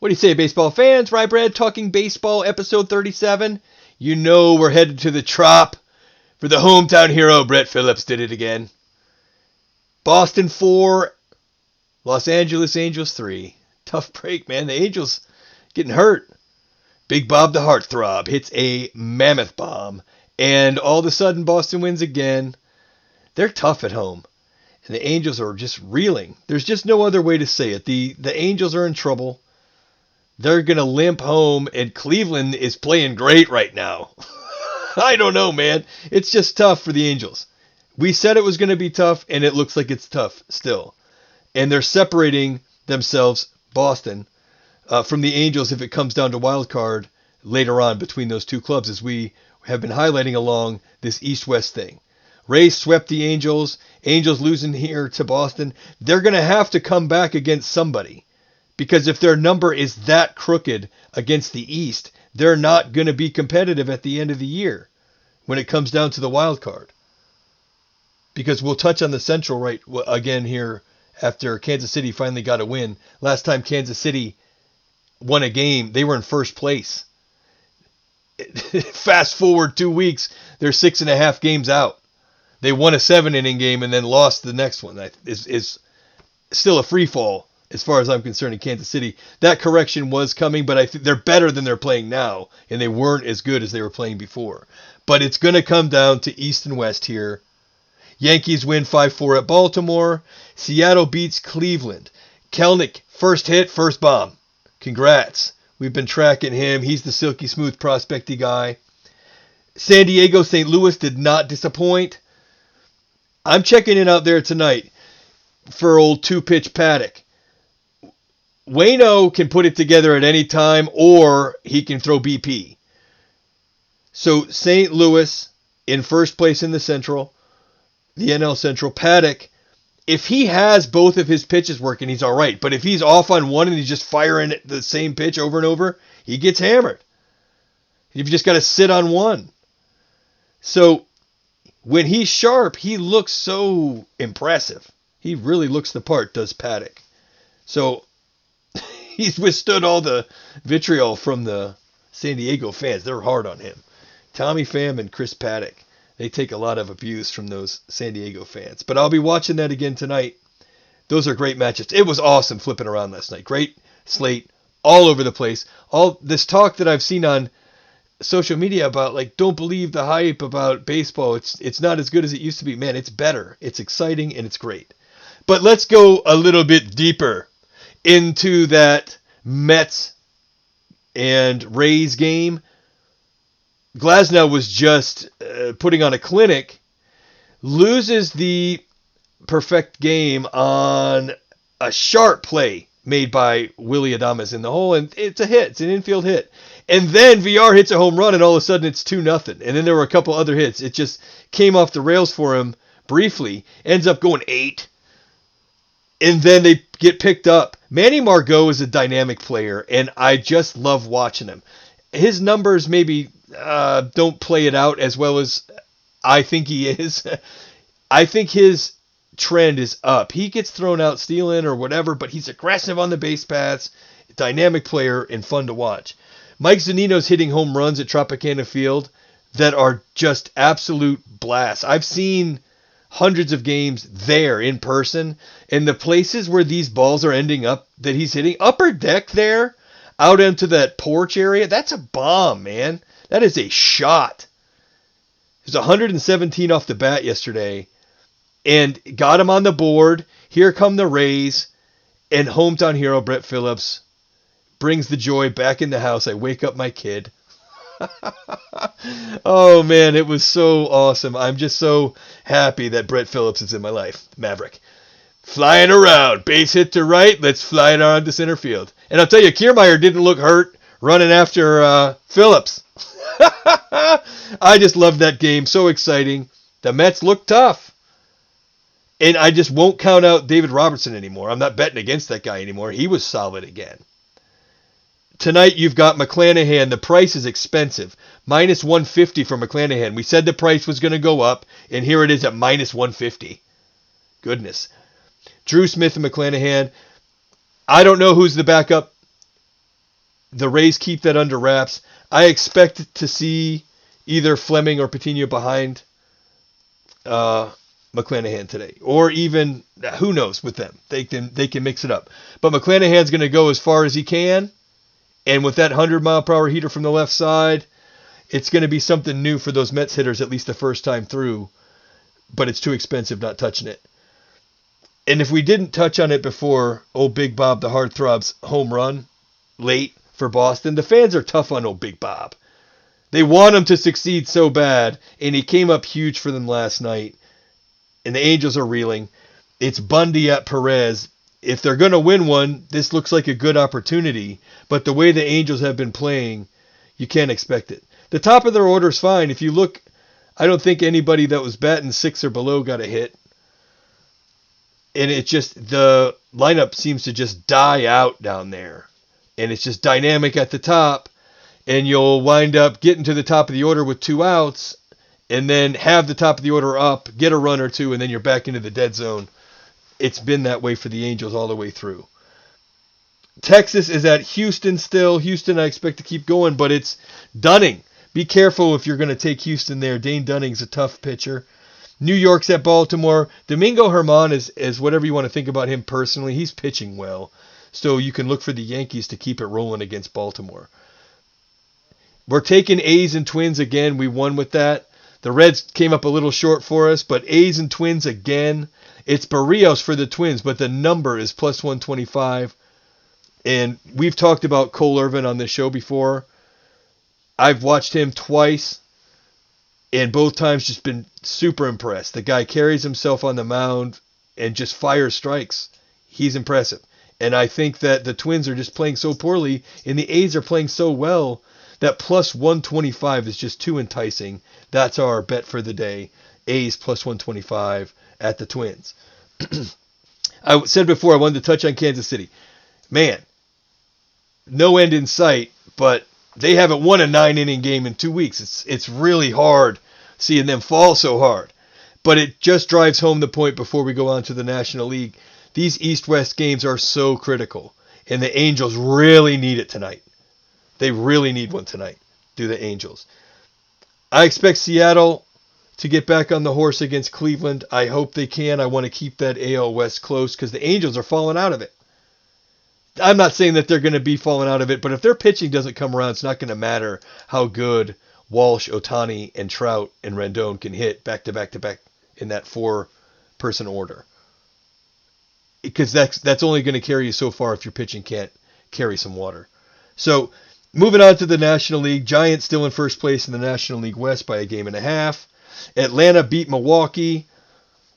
What do you say, baseball fans? Rye Bread talking baseball, episode 37. You know we're headed to the Trop for the hometown hero. Brett Phillips did it again. Boston 4, Los Angeles Angels 3. Tough break, man. The Angels getting hurt. Big Bob the Heartthrob hits a mammoth bomb. And all of a sudden, Boston wins again. They're tough at home. And the Angels are just reeling. There's just no other way to say it. The Angels are in trouble. They're going to limp home, and Cleveland is playing great right now. I don't know, man. It's just tough for the Angels. We said it was going to be tough, and it looks like it's tough still. And they're separating themselves, Boston, from the Angels if it comes down to wild card later on between those two clubs, as we have been highlighting along this East-West thing. Rays swept the Angels. Angels losing here to Boston. They're going to have to come back against somebody. Because if their number is that crooked against the East, they're not going to be competitive at the end of the year when it comes down to the wild card. Because we'll touch on the Central right again here after Kansas City finally got a win. Last time Kansas City won a game, they were in first place. Fast forward 2 weeks, they're 6.5 games out. They won a 7-inning game and then lost the next one. That is still a free fall. As far as I'm concerned in Kansas City, that correction was coming, but I think they're better than they're playing now, and they weren't as good as they were playing before. But it's going to come down to East and West here. Yankees win 5-4 at Baltimore. Seattle beats Cleveland. Kelnick, first hit, first bomb. Congrats. We've been tracking him. He's the silky smooth prospecty guy. San Diego, St. Louis did not disappoint. I'm checking in out there tonight for old two-pitch Paddock. Waino can put it together at any time, or he can throw BP. So St. Louis in first place in the Central, the NL Central. Paddock, if he has both of his pitches working, he's all right. But if he's off on one and he's just firing the same pitch over and over, he gets hammered. You've just got to sit on one. So when he's sharp, he looks so impressive. He really looks the part, does Paddock. So he's withstood all the vitriol from the San Diego fans. They're hard on him. Tommy Pham and Chris Paddock, they take a lot of abuse from those San Diego fans. But I'll be watching that again tonight. Those are great matchups. It was awesome flipping around last night. Great slate all over the place. All this talk that I've seen on social media about, like, don't believe the hype about baseball. It's not as good as it used to be. Man, it's better. It's exciting and it's great. But let's go a little bit deeper into that Mets and Rays game. Glasnow was just putting on a clinic, loses the perfect game on a sharp play made by Willy Adames in the hole, and it's a hit. It's an infield hit. And then VR hits a home run, and all of a sudden it's 2-0. And then there were a couple other hits. It just came off the rails for him briefly, ends up going 8. And then they get picked up. Manny Margot is a dynamic player, and I just love watching him. His numbers maybe don't play it out as well as I think he is. I think his trend is up. He gets thrown out stealing or whatever, but he's aggressive on the base paths, dynamic player, and fun to watch. Mike Zunino's hitting home runs at Tropicana Field that are just absolute blasts. I've seen hundreds of games there in person, and the places where these balls are ending up that he's hitting, upper deck there, out into that porch area, that's a bomb, man. That is a shot. It was 117 off the bat yesterday, and got him on the board. Here come the Rays, and hometown hero Brett Phillips brings the joy back in the house. I wake up my kid. Oh, man, it was so awesome. I'm just so happy that Brett Phillips is in my life. Maverick. Flying around. Base hit to right. Let's fly it around to center field. And I'll tell you, Kiermaier didn't look hurt running after Phillips. I just loved that game. So exciting. The Mets look tough. And I just won't count out David Robertson anymore. I'm not betting against that guy anymore. He was solid again. Tonight you've got McClanahan. The price is expensive. Minus 150 for McClanahan. We said the price was going to go up, and here it is at minus 150. Goodness. Drew Smith and McClanahan. I don't know who's the backup the Rays keep that under wraps. I expect to see either Fleming or Patino behind McClanahan today, or even who knows with them. They can mix it up. But McClanahan's going to go as far as he can, and with that 100-mile-per-hour heater from the left side, it's going to be something new for those Mets hitters at least the first time through. But it's too expensive not touching it. And if we didn't touch on it before, old Big Bob the Heartthrob's home run late for Boston, the fans are tough on old Big Bob. They want him to succeed so bad, and he came up huge for them last night. And the Angels are reeling. It's Bundy at Perez. If they're going to win one, this looks like a good opportunity. But the way the Angels have been playing, you can't expect it. The top of their order is fine. If you look, I don't think anybody that was batting 6 or below got a hit. And it just, the lineup seems to just die out down there. And it's just dynamic at the top. And you'll wind up getting to the top of the order with 2 outs. And then have the top of the order up, get a run or two, and then you're back into the dead zone. It's been that way for the Angels all the way through. Texas is at Houston still. Houston I expect to keep going, but it's Dunning. Be careful if you're going to take Houston there. Dane Dunning's a tough pitcher. New York's at Baltimore. Domingo Germán is whatever you want to think about him personally. He's pitching well. So you can look for the Yankees to keep it rolling against Baltimore. We're taking A's and Twins again. We won with that. The Reds came up a little short for us, but A's and Twins again. It's Barrios for the Twins, but the number is plus 125. And we've talked about Cole Irvin on this show before. I've watched him twice, and both times just been super impressed. The guy carries himself on the mound and just fires strikes. He's impressive. And I think that the Twins are just playing so poorly, and the A's are playing so well, that plus 125 is just too enticing. That's our bet for the day. A's plus 125 at the Twins. I said before I wanted to touch on Kansas City. Man, no end in sight, but they haven't won a 9-inning game in 2 weeks. It's really hard seeing them fall so hard. But it just drives home the point before we go on to the National League. These East-West games are so critical, and the Angels really need it tonight. They really need one tonight, do the Angels. I expect Seattle to get back on the horse against Cleveland. I hope they can. I want to keep that AL West close because the Angels are falling out of it. I'm not saying that they're going to be falling out of it, but if their pitching doesn't come around, it's not going to matter how good Walsh, Ohtani, and Trout and Rendon can hit back to back to back in that 4-person order. Because that's only going to carry you so far if your pitching can't carry some water. So, moving on to the National League, Giants still in first place in the National League West by a game and a half. Atlanta beat Milwaukee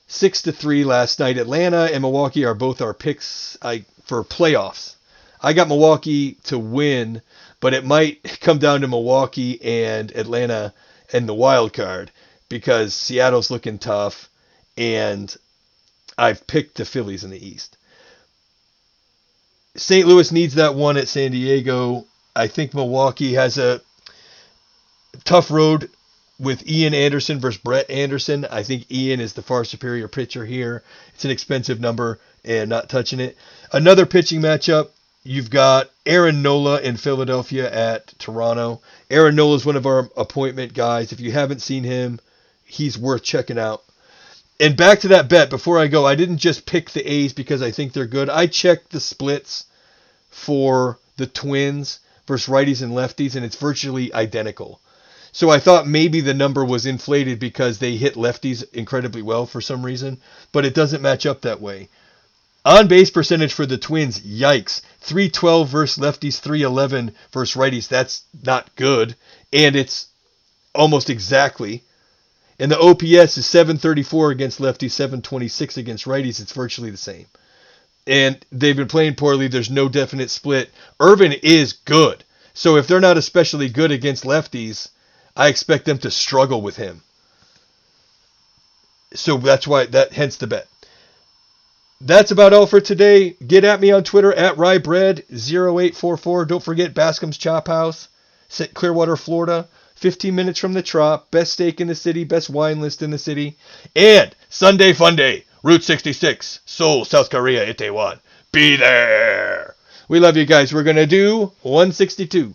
6-3 last night. Atlanta and Milwaukee are both our picks for playoffs. I got Milwaukee to win, but it might come down to Milwaukee and Atlanta and the wild card because Seattle's looking tough, and I've picked the Phillies in the East. St. Louis needs that one at San Diego. I think Milwaukee has a tough road with Ian Anderson versus Brett Anderson. I think Ian is the far superior pitcher here. It's an expensive number and not touching it. Another pitching matchup, you've got Aaron Nola in Philadelphia at Toronto. Aaron Nola is one of our appointment guys. If you haven't seen him, he's worth checking out. And back to that bet, before I go, I didn't just pick the A's because I think they're good. I checked the splits for the Twins versus righties and lefties, and it's virtually identical. So I thought maybe the number was inflated because they hit lefties incredibly well for some reason, but it doesn't match up that way. On-base percentage for the Twins, yikes. 312 versus lefties, 311 versus righties. That's not good, and it's almost exactly. And the OPS is 734 against lefties, 726 against righties. It's virtually the same. And they've been playing poorly. There's no definite split. Irvin is good. So if they're not especially good against lefties, I expect them to struggle with him. So that's why, hence the bet. That's about all for today. Get at me on Twitter at RyeBread0844. Don't forget Bascom's Chop House, Clearwater, Florida. 15 minutes from the Trop. Best steak in the city. Best wine list in the city. And Sunday Fun Day. Route 66. Seoul, South Korea, Itaewon. Be there. We love you guys. We're going to do 162.